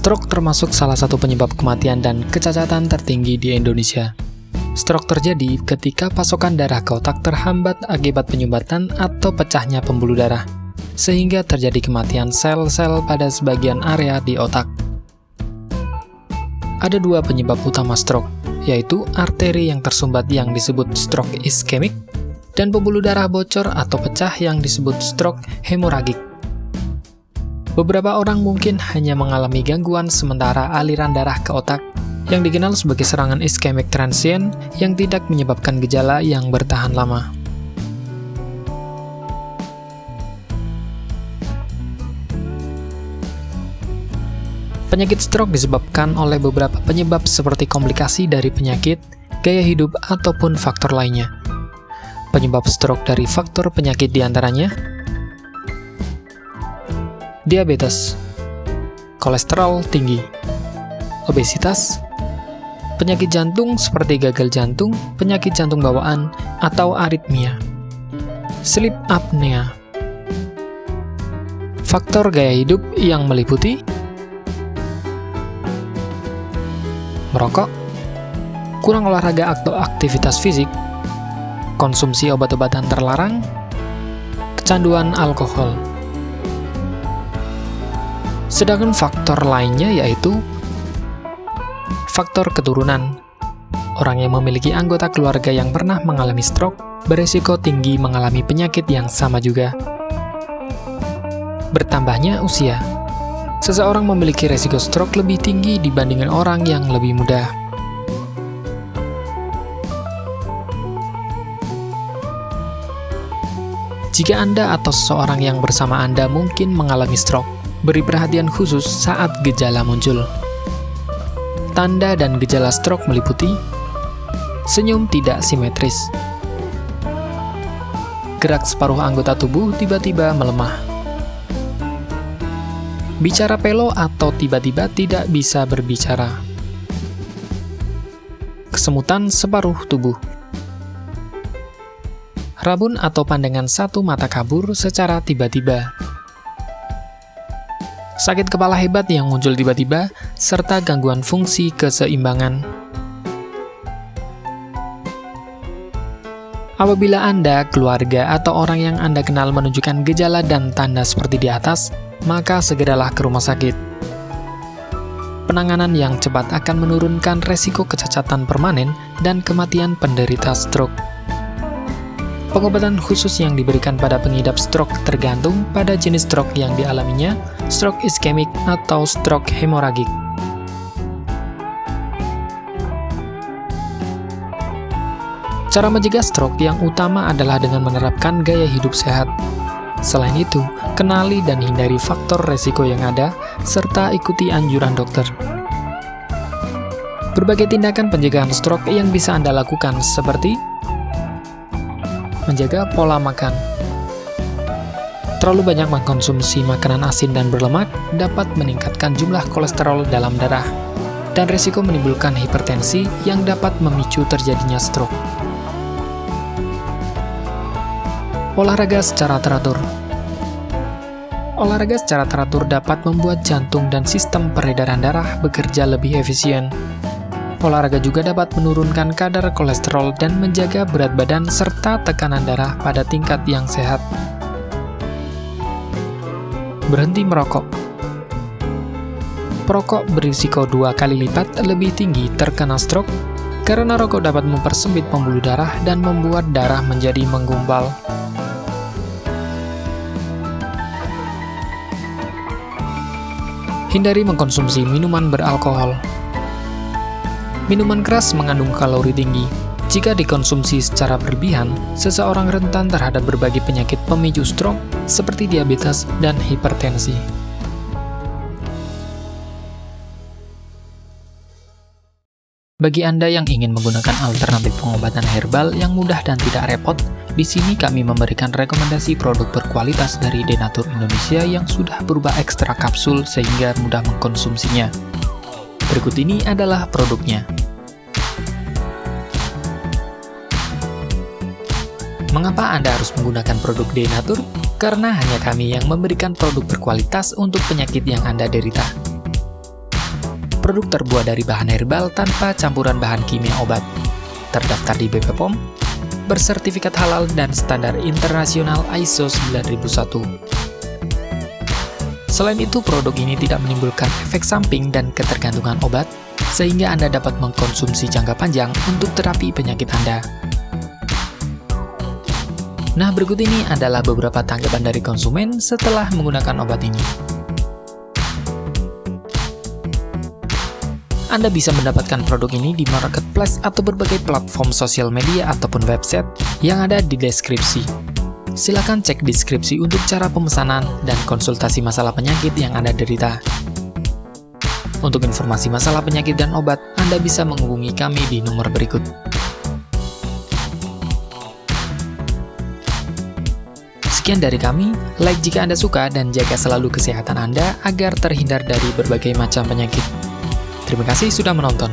Stroke termasuk salah satu penyebab kematian dan kecacatan tertinggi di Indonesia. Stroke terjadi ketika pasokan darah ke otak terhambat akibat penyumbatan atau pecahnya pembuluh darah, sehingga terjadi kematian sel-sel pada sebagian area di otak. Ada dua penyebab utama stroke, yaitu arteri yang tersumbat yang disebut stroke iskemik, dan pembuluh darah bocor atau pecah yang disebut stroke hemoragik. Beberapa orang mungkin hanya mengalami gangguan sementara aliran darah ke otak yang dikenal sebagai serangan iskemik transient yang tidak menyebabkan gejala yang bertahan lama. Penyakit stroke disebabkan oleh beberapa penyebab seperti komplikasi dari penyakit, gaya hidup, ataupun faktor lainnya. Penyebab stroke dari faktor penyakit diantaranya diabetes, kolesterol tinggi, obesitas, penyakit jantung seperti gagal jantung, penyakit jantung bawaan, atau aritmia, sleep apnea. Faktor gaya hidup yang meliputi merokok, kurang olahraga atau aktivitas fisik, konsumsi obat-obatan terlarang, kecanduan alkohol. Sedangkan faktor lainnya yaitu faktor keturunan. Orang yang memiliki anggota keluarga yang pernah mengalami stroke berisiko tinggi mengalami penyakit yang sama juga. Bertambahnya usia. Seseorang memiliki risiko stroke lebih tinggi dibandingkan orang yang lebih muda. Jika Anda atau seseorang yang bersama Anda mungkin mengalami stroke, beri perhatian khusus saat gejala muncul. Tanda dan gejala stroke meliputi senyum tidak simetris, gerak separuh anggota tubuh tiba-tiba melemah, bicara pelo atau tiba-tiba tidak bisa berbicara, kesemutan separuh tubuh, rabun atau pandangan satu mata kabur secara tiba-tiba, sakit kepala hebat yang muncul tiba-tiba, serta gangguan fungsi keseimbangan. Apabila Anda, keluarga, atau orang yang Anda kenal menunjukkan gejala dan tanda seperti di atas, maka segeralah ke rumah sakit. Penanganan yang cepat akan menurunkan resiko kecacatan permanen dan kematian penderita stroke. Pengobatan khusus yang diberikan pada pengidap stroke tergantung pada jenis stroke yang dialaminya, stroke iskemik atau stroke hemoragik. Cara mencegah stroke yang utama adalah dengan menerapkan gaya hidup sehat. Selain itu, kenali dan hindari faktor resiko yang ada, serta ikuti anjuran dokter. Berbagai tindakan pencegahan stroke yang bisa Anda lakukan seperti menjaga pola makan. Terlalu banyak mengkonsumsi makanan asin dan berlemak dapat meningkatkan jumlah kolesterol dalam darah dan risiko menimbulkan hipertensi yang dapat memicu terjadinya stroke. Olahraga secara teratur. Olahraga secara teratur dapat membuat jantung dan sistem peredaran darah bekerja lebih efisien. Olahraga juga dapat menurunkan kadar kolesterol dan menjaga berat badan serta tekanan darah pada tingkat yang sehat. Berhenti merokok. Perokok berisiko 2 kali lipat lebih tinggi terkena stroke karena rokok dapat mempersempit pembuluh darah dan membuat darah menjadi menggumpal. Hindari mengkonsumsi minuman beralkohol. Minuman keras mengandung kalori tinggi. Jika dikonsumsi secara berlebihan, seseorang rentan terhadap berbagai penyakit pemicu stroke seperti diabetes dan hipertensi. Bagi Anda yang ingin menggunakan alternatif pengobatan herbal yang mudah dan tidak repot, di sini kami memberikan rekomendasi produk berkualitas dari Denatur Indonesia yang sudah berubah ekstrak kapsul sehingga mudah mengkonsumsinya. Berikut ini adalah produknya. Mengapa Anda harus menggunakan produk Denatur? Karena hanya kami yang memberikan produk berkualitas untuk penyakit yang Anda derita. produk terbuat dari bahan herbal tanpa campuran bahan kimia obat, terdaftar di BP POM, bersertifikat halal dan standar internasional ISO 9001. Selain itu, produk ini tidak menimbulkan efek samping dan ketergantungan obat, sehingga Anda dapat mengkonsumsi jangka panjang untuk terapi penyakit Anda. Nah, berikut ini adalah beberapa tanggapan dari konsumen setelah menggunakan obat ini. Anda bisa mendapatkan produk ini di marketplace atau berbagai platform sosial media ataupun website yang ada di deskripsi. Silakan cek deskripsi untuk cara pemesanan dan konsultasi masalah penyakit yang Anda derita. Untuk informasi masalah penyakit dan obat, Anda bisa menghubungi kami di nomor berikut. Sekian dari kami, like jika Anda suka dan jaga selalu kesehatan Anda agar terhindar dari berbagai macam penyakit. Terima kasih sudah menonton.